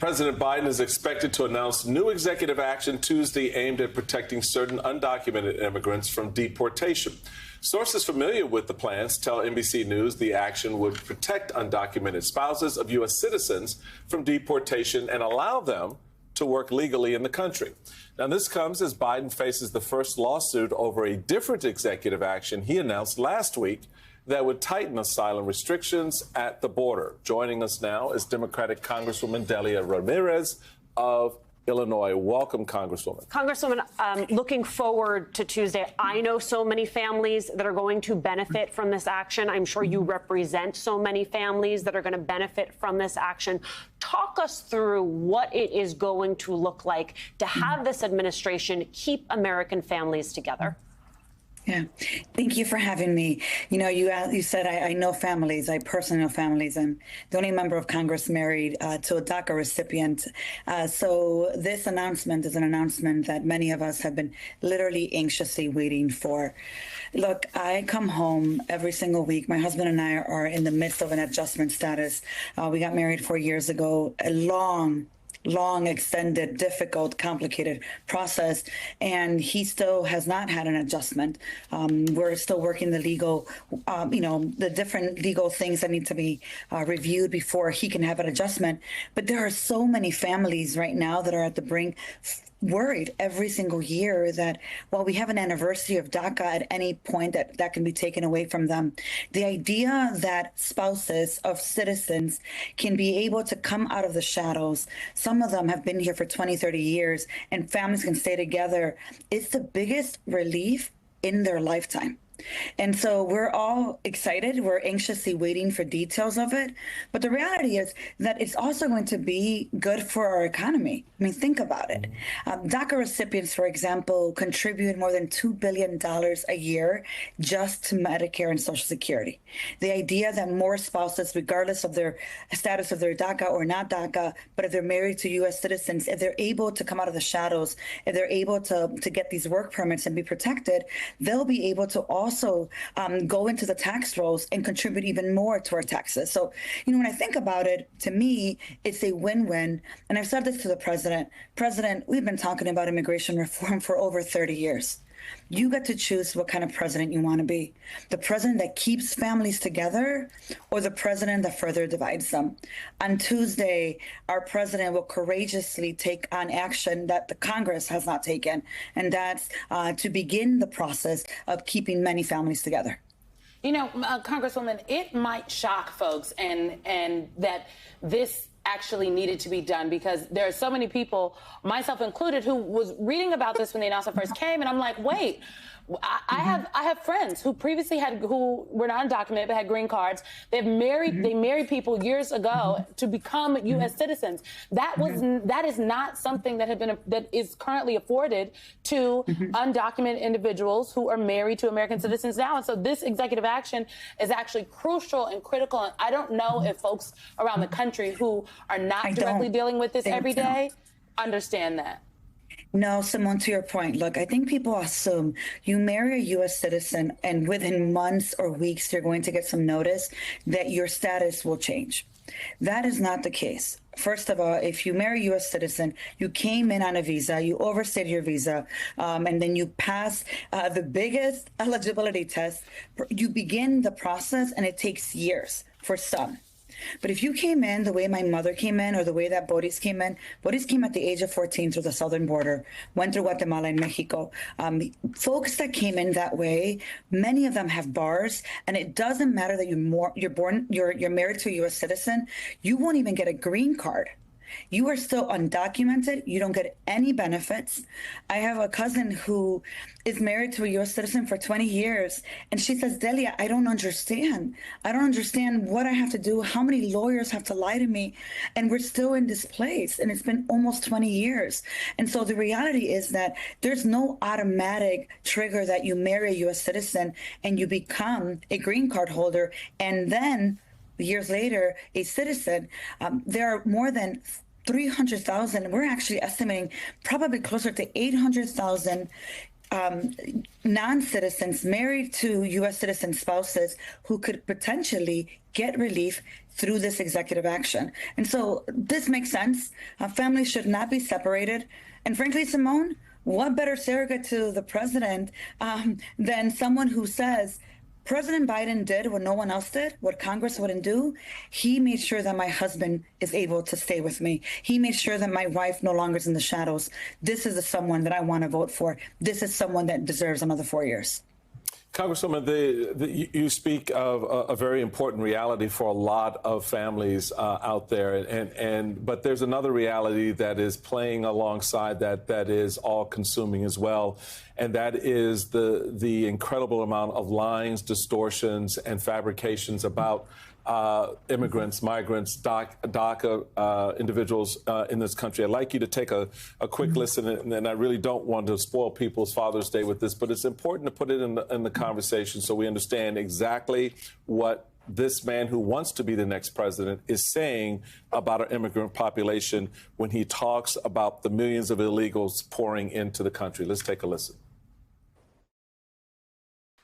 President Biden is expected to announce new executive action Tuesday aimed at protecting certain undocumented immigrants from deportation. Sources familiar with the plans tell NBC News the action would protect undocumented spouses of U.S. citizens from deportation and allow them to work legally in the country. Now, this comes as Biden faces the first lawsuit over a different executive action he announced last week that would tighten asylum restrictions at the border. Joining us now is Democratic Congresswoman Delia Ramirez of Illinois. Welcome, Congresswoman. Congresswoman, looking forward to Tuesday. I know so many families that are going to benefit from this action. I'm sure you represent so many families that are going to benefit from this action. Talk us through what it is going to look like to have this administration keep American families together. Yeah, thank you for having me. You know, you said I know families. I personally know families. I'm the only member of Congress married to a DACA recipient. So this announcement is an announcement that many of us have been literally anxiously waiting for. Look, I come home every single week. My husband and I are in the midst of an adjustment status. We got married 4 years ago, a long, extended, difficult, complicated process, and he still has not had an adjustment. We're still working the legal, the different legal things that need to be reviewed before he can have an adjustment. But there are so many families right now that are at the brink, worried every single year that while we have an anniversary of DACA at any point that can be taken away from them, the idea that spouses of citizens can be able to come out of the shadows, some of them have been here for 20, 30 years, and families can stay together, is the biggest relief in their lifetime. And so we're all excited. We're anxiously waiting for details of it. But the reality is that it's also going to be good for our economy. I mean, think about it. DACA recipients, for example, contribute more than $2 billion a year just to Medicare and Social Security. The idea that more spouses, regardless of their status of their DACA or not DACA, but if they're married to U.S. citizens, if they're able to come out of the shadows, if they're able to get these work permits and be protected, they'll be able to also go into the tax rolls and contribute even more to our taxes. So, when I think about it, to me, it's a win-win. And I've said this to the president. President, we've been talking about immigration reform for over 30 years. You get to choose what kind of president you want to be. The president that keeps families together or the president that further divides them. On Tuesday, our president will courageously take on action that the Congress has not taken, and that's to begin the process of keeping many families together. Congresswoman, it might shock folks and that this actually needed to be done, because there are so many people, myself included, who was reading about this when the announcement first came, and I'm like, wait, I have friends who previously who were not undocumented but had green cards. They married people years ago to become U.S. citizens. That is not something that is currently afforded to undocumented individuals who are married to American citizens now. And so this executive action is actually crucial and critical. And I don't know if folks around the country who are not directly dealing with this every day understand that. No, Simone, to your point, look, I think people assume you marry a U.S. citizen and within months or weeks, you're going to get some notice that your status will change. That is not the case. First of all, if you marry a U.S. citizen, you came in on a visa, you overstayed your visa, and then you pass the biggest eligibility test, you begin the process, and it takes years for some. But if you came in the way my mother came in or the way that Boris came in, Boris came at the age of 14 through the southern border, went through Guatemala and Mexico. Folks that came in that way, many of them have bars, and it doesn't matter that you're married to a U.S. citizen. You won't even get a green card. You are still undocumented. You don't get any benefits. I have a cousin who is married to a U.S. citizen for 20 years. And she says, Delia, I don't understand. I don't understand what I have to do, how many lawyers have to lie to me. And we're still in this place. And it's been almost 20 years. And so the reality is that there's no automatic trigger that you marry a U.S. citizen and you become a green card holder. And then years later, a citizen. There are more than 300,000. We're actually estimating probably closer to 800,000 non-citizens married to U.S. citizen spouses who could potentially get relief through this executive action. And so this makes sense. Families should not be separated. And frankly, Simone, what better surrogate to the president than someone who says, President Biden did what no one else did, what Congress wouldn't do. He made sure that my husband is able to stay with me. He made sure that my wife no longer is in the shadows. This is someone that I want to vote for. This is someone that deserves another 4 years. Congresswoman, you speak of a very important reality for a lot of families out there, but there's another reality that is playing alongside that is all-consuming as well, and that is the incredible amount of lies, distortions, and fabrications about immigrants, migrants, DACA individuals in this country. I'd like you to take a quick listen, and I really don't want to spoil people's Father's Day with this, but it's important to put it in the conversation so we understand exactly what this man who wants to be the next president is saying about our immigrant population when he talks about the millions of illegals pouring into the country. Let's take a listen.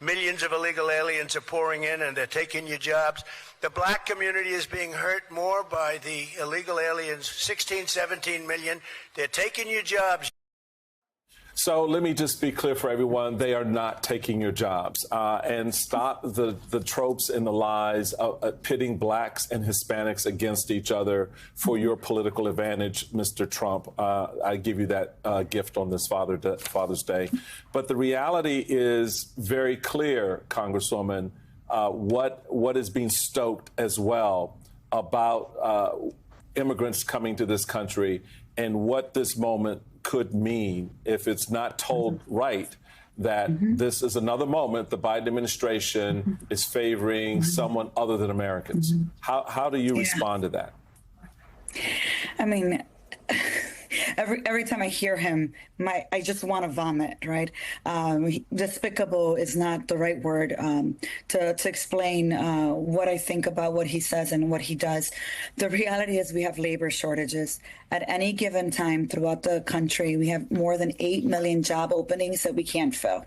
Millions of illegal aliens are pouring in and they're taking your jobs. The black community is being hurt more by the illegal aliens, 16, 17 million. They're taking your jobs. So let me just be clear for everyone. They are not taking your jobs. And stop the tropes and the lies of pitting blacks and Hispanics against each other for your political advantage, Mr. Trump. I give you that gift on this Father's Day. But the reality is very clear, Congresswoman, what is being stoked as well about immigrants coming to this country and what this moment could mean if it's not told right, that this is another moment the Biden administration is favoring someone other than Americans. How do you respond to that? I mean, every time I hear him, I just want to vomit, right? Despicable is not the right word to explain what I think about what he says and what he does. The reality is we have labor shortages. At any given time throughout the country, we have more than 8 million job openings that we can't fill.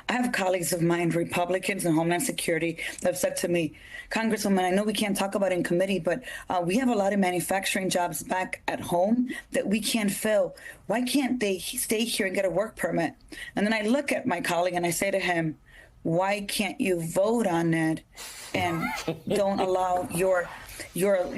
I have colleagues of mine, Republicans in Homeland Security, that have said to me, Congresswoman, I know we can't talk about it in committee, but we have a lot of manufacturing jobs back at home that we can't fill. Why can't they stay here and get a work permit? And then I look at my colleague and I say to him, why can't you vote on it and don't allow your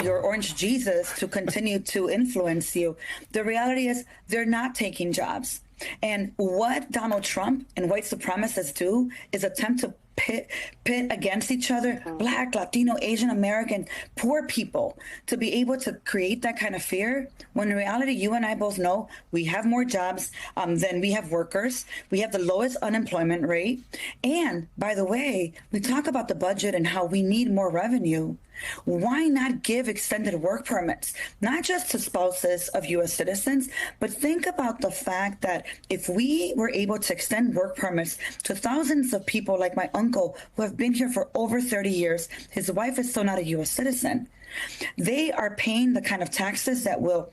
orange Jesus to continue to influence you? The reality is they're not taking jobs. And what Donald Trump and white supremacists do is attempt to pit against each other, Black, Latino, Asian American, poor people, to be able to create that kind of fear, when in reality, you and I both know we have more jobs than we have workers. We have the lowest unemployment rate. And by the way, we talk about the budget and how we need more revenue. Why not give extended work permits, not just to spouses of U.S. citizens, but think about the fact that if we were able to extend work permits to thousands of people like my uncle who have been here for over 30 years, his wife is still not a U.S. citizen. They are paying the kind of taxes that will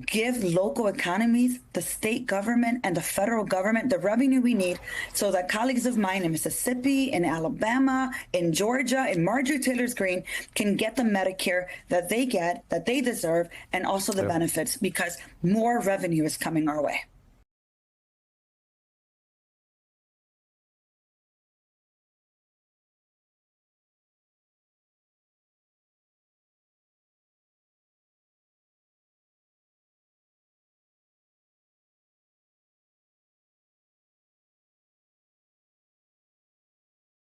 give local economies, the state government, and the federal government the revenue we need so that colleagues of mine in Mississippi, in Alabama, in Georgia, in Marjorie Taylor Greene can get the Medicare that they get, that they deserve, and also the benefits, because more revenue is coming our way.